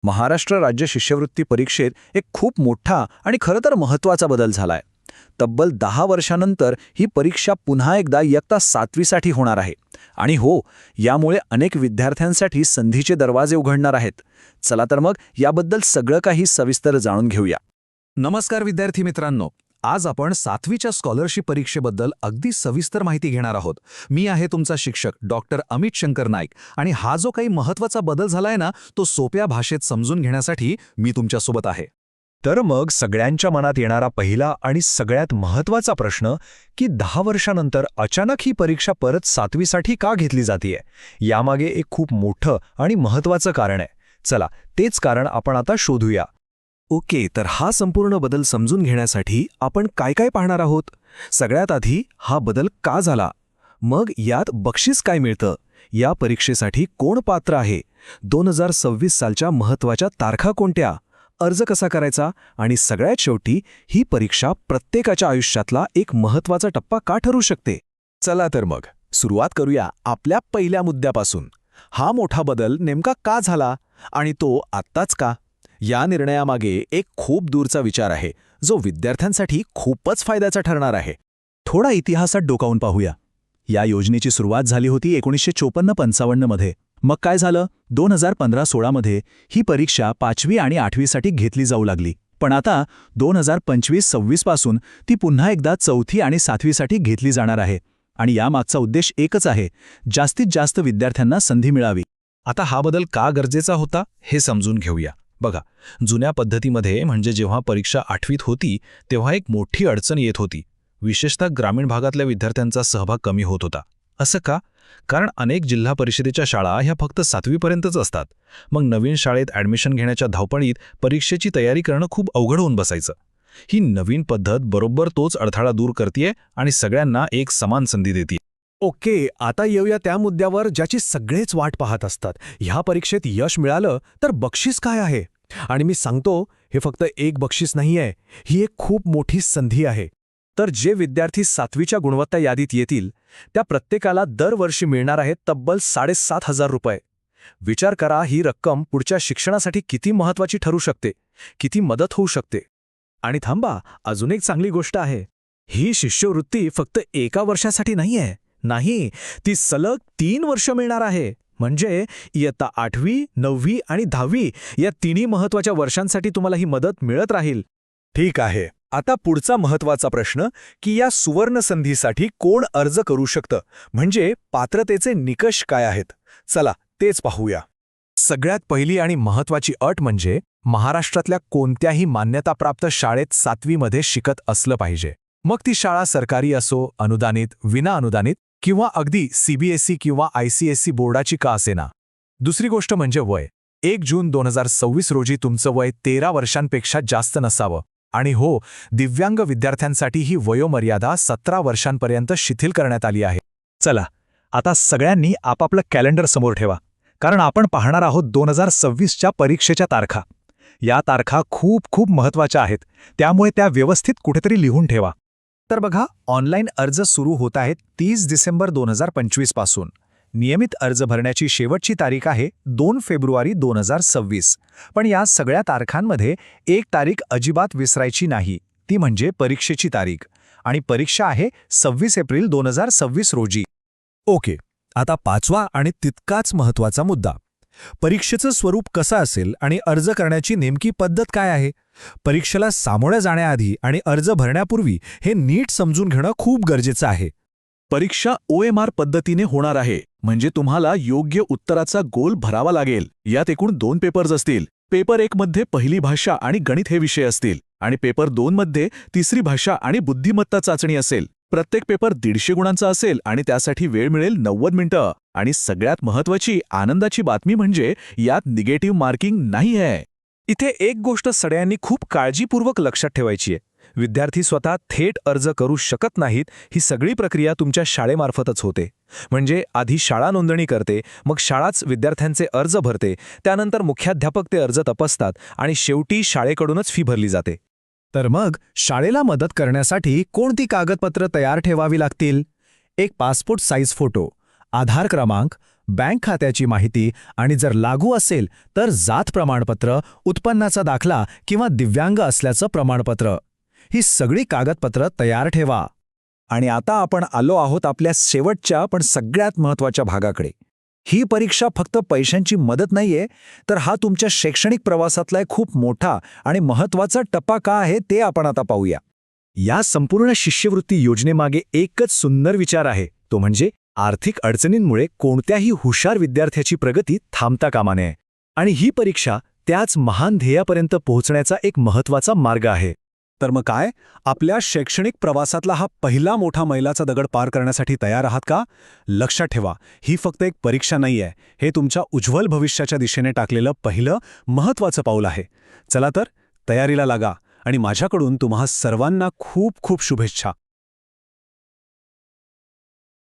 महाराष्ट्र राज्य शिष्यवृत्ती परीक्षेत एक खूप मोठा आणि खरं तर महत्त्वाचा बदल झालाय. तब्बल 10 वर्षांनंतर ही परीक्षा पुन्हा एकदा इयत्ता 7वीसाठी होणार आहे. आणि हो, यामुळे अनेक विद्यार्थ्यांसाठी संधीचे दरवाजे उघडणार आहेत. चला तर मग याबद्दल सगळं काही सविस्तर जाणून घेऊया. नमस्कार विद्यार्थी मित्रांनो, आज आपण 7वीच्या स्कॉलरशिप परीक्षेबद्दल अगदी सविस्तर माहिती घेणार आहोत. मी आहे तुमचा शिक्षक डॉक्टर अमित शंकर नाईक आणि हा जो काही महत्त्वाचा बदल झालाय ना, तो सोप्या भाषेत समजून घेण्यासाठी मी तुमच्यासोबत आहे. तर मग सगळ्यांच्या मनात येणारा पहिला आणि सगळ्यात महत्त्वाचा प्रश्न की 10 वर्षांनंतर अचानक ही परीक्षा परत 7वीसाठी का घेतली जातेय? यामागे एक खूप मोठं आणि महत्त्वाचं कारण आहे. चला, तेच कारण आपण आता शोधूया. ओके, तर हा संपूर्ण बदल समजून घेण्यासाठी आपण काय काय पाहणार आहोत? सगळ्यात आधी हा बदल का झाला? मग यात बक्षीस काय मिळतं? या परीक्षेसाठी कोण पात्र आहे? 2026 सालच्या महत्त्वाच्या तारखा कोणत्या? अर्ज कसा करायचा? आणि सगळ्यात शेवटी ही परीक्षा प्रत्येकाच्या आयुष्यातला एक महत्त्वाचा टप्पा का ठरू शकते? चला तर मग सुरुवात करूया आपल्या पहिल्या मुद्द्यापासून. हा मोठा बदल नेमका का झाला आणि तो आत्ताच का? या निर्णयामागे एक खूप दूरचा विचार आहे, जो विद्यार्थ्यांसाठी खूपच फायद्याचा ठरणार आहे. थोडा इतिहासात डोकावून पाहूया. या योजनेची सुरुवात झाली होती 1954-55 मध्ये. मग काय झालं? 2015-16 मध्ये ही परीक्षा 5वी आणि 8वीसाठी घेतली जाऊ लागली. पण आता 2025-26 पासून ती पुन्हा एकदा 4थी आणि 7वीसाठी घेतली जाणार आहे. आणि यामागचा उद्देश एकच आहे, जास्तीत जास्त विद्यार्थ्यांना संधी मिळावी. आता हा बदल का गरजेचा होता हे समजून घेऊया. बघा, जुन्या पद्धतीमध्ये म्हणजे जेव्हा परीक्षा 8वीत होती तेव्हा एक मोठी अडचण येत होती. विशेषतः ग्रामीण भागातल्या विद्यार्थ्यांचा सहभाग कमी होत होता. असं का? कारण अनेक जिल्हा परिषदेच्या शाळा ह्या फक्त 7वीपर्यंतच असतात. मग नवीन शाळेत ॲडमिशन घेण्याच्या धावपळीत परीक्षेची तयारी करणं खूप अवघड होऊन बसायचं. ही नवीन पद्धत बरोबर तोच अडथळा दूर करतेय आणि सगळ्यांना एक समान संधी देते. ओके, आता येऊया त्या मुद्द्यावर ज्याची सगळेच वाट पाहत असतात. ह्या परीक्षेत यश मिळालं तर बक्षीस काय आहे? आणि मी सांगतो, हे फक्त एक बक्षीस नाहीये, ही एक खूप मोठी संधी आहे. तर जे विद्यार्थी 7वीच्या गुणवत्ता यादीत येतील त्या प्रत्येकाला दरवर्षी मिळणार आहे तब्बल 7,500 रुपये. विचार करा, ही रक्कम पुढच्या शिक्षणासाठी किती महत्त्वाची ठरू शकते, किती मदत होऊ शकते. आणि थांबा, अजून एक चांगली गोष्ट आहे. ही शिष्यवृत्ती फक्त एका वर्षासाठी नाहीये. नाही, ती सलग 3 वर्ष मिळणार आहे. म्हणजे इयत्ता 8वी, 9वी आणि 10वी या तिन्ही महत्त्वाच्या वर्षांसाठी तुम्हाला ही मदत मिळत राहील. ठीक आहे. आता पुढचा महत्त्वाचा प्रश्न की या सुवर्ण संधीसाठी कोण अर्ज करू शकतं, म्हणजे पात्रतेचे निकष काय आहेत? चला, तेच पाहूया. सगळ्यात पहिली आणि महत्त्वाची अट म्हणजे महाराष्ट्रातल्या कोणत्याही मान्यताप्राप्त शाळेत 7वीमध्ये शिकत असलं पाहिजे. मग ती शाळा सरकारी असो, अनुदानित, विनाअनुदानित किंवा अगदी CBSE किंवा ICSE बोर्डाची का असेना. दुसरी गोष्ट म्हणजे वय. 1 जून 2026 रोजी तुमचं वय 13 वर्षांपेक्षा जास्त नसावं. आणि हो, दिव्यांग विद्यार्थ्यांसाठी ही वयोमर्यादा 17 वर्षांपर्यंत शिथिल करण्यात आली आहे. चला, आता सगळ्यांनी आपापलं कॅलेंडर समोर ठेवा, कारण आपण पाहणार आहोत 2026च्या परीक्षेच्या तारखा. या तारखा खूप खूप महत्त्वाच्या आहेत, त्यामुळे त्या व्यवस्थित कुठेतरी लिहून ठेवा. तर बघा, ऑनलाईन अर्ज सुरू होत आहेत 30 डिसेंबर 2025 पासून. नियमित अर्ज भरण्याची शेवटची तारीख आहे 2 फेब्रुवारी 2026. पण या सगळ्या तारखांमध्ये एक तारीख अजिबात विसरायची नाही, ती म्हणजे परीक्षेची तारीख. आणि परीक्षा आहे 26 एप्रिल 2026 रोजी. ओके, आता 5वा आणि तितकाच महत्त्वाचा मुद्दा. परीक्षेचं स्वरूप कसं असेल आणि अर्ज करण्याची नेमकी पद्धत काय आहे? परीक्षेला सामोऱ्या जाण्याआधी आणि अर्ज भरण्यापूर्वी हे नीट समजून घेणं खूप गरजेचं आहे. परीक्षा OMR पद्धतीने होणार आहे, म्हणजे तुम्हाला योग्य उत्तराचा गोल भरावा लागेल. यात एकूण 2 पेपर्स असतील. पेपर 1 मध्ये पहिली भाषा आणि गणित हे विषय असतील आणि पेपर 2 मध्ये तिसरी भाषा आणि बुद्धिमत्ता चाचणी असेल. प्रत्येक पेपर 150 गुणांचा असेल आणि त्यासाठी वेळ मिळेल 90 मिनिटं. आणि सगळ्यात महत्त्वाची आनंदाची बातमी म्हणजे यात निगेटिव्ह मार्किंग नाही आहे. इथे एक गोष्ट सगळ्यांनी खूप काळजीपूर्वक लक्षात ठेवायची आहे. विद्यार्थी स्वतः थेट अर्ज करू शकत नाहीत. ही सगळी प्रक्रिया तुमच्या शाळेमार्फतच होते. म्हणजे आधी शाळा नोंदणी करते, मग शाळाच विद्यार्थ्यांचे अर्ज भरते, त्यानंतर मुख्याध्यापक ते अर्ज तपासतात आणि शेवटी शाळेकडूनच फी भरली जाते. तर मग शाळेला मदत करण्यासाठी कोणती कागदपत्र तयार ठेवावी लागतील? एक पासपोर्ट साईज फोटो, आधार क्रमांक, बँक खात्याची माहिती आणि जर लागू असेल तर जात प्रमाणपत्र, उत्पन्नाचा दाखला किंवा दिव्यांग असल्याचं प्रमाणपत्र. ही सगळी कागदपत्र तयार ठेवा. आणि आता आपण आलो आहोत आपल्या शेवटच्या पण सगळ्यात महत्त्वाच्या भागाकडे. ही परीक्षा फक्त पैशांची मदत नाहीये, तर हा तुमच्या शैक्षणिक प्रवासातला एक खूप मोठा आणि महत्त्वाचा टप्पा का आहे ते आपण आता पाहूया. या संपूर्ण शिष्यवृत्ती योजनेमागे एकच सुंदर विचार आहे, तो म्हणजे आर्थिक अडचणींमुळे कोणत्याही हुशार विद्यार्थ्याची प्रगती थांबता कामा नये. आणि ही परीक्षा त्याच महान ध्येयापर्यंत पोहोचण्याचा एक महत्त्वाचा मार्ग आहे. तर मग काय, आपल्या शैक्षणिक प्रवासातला हा पहिला मोठा मैलाचा दगड पार करण्यासाठी तयार आहात का? लक्षात ठेवा, ही फक्त एक परीक्षा नाहीये, हे तुमच्या उज्ज्वल भविष्याच्या दिशेने टाकलेलं पहिलं महत्त्वाचं पाऊल आहे. चला तर, तयारीला लागा आणि माझ्याकडून तुम्हा सर्वांना खूप खूप शुभेच्छा.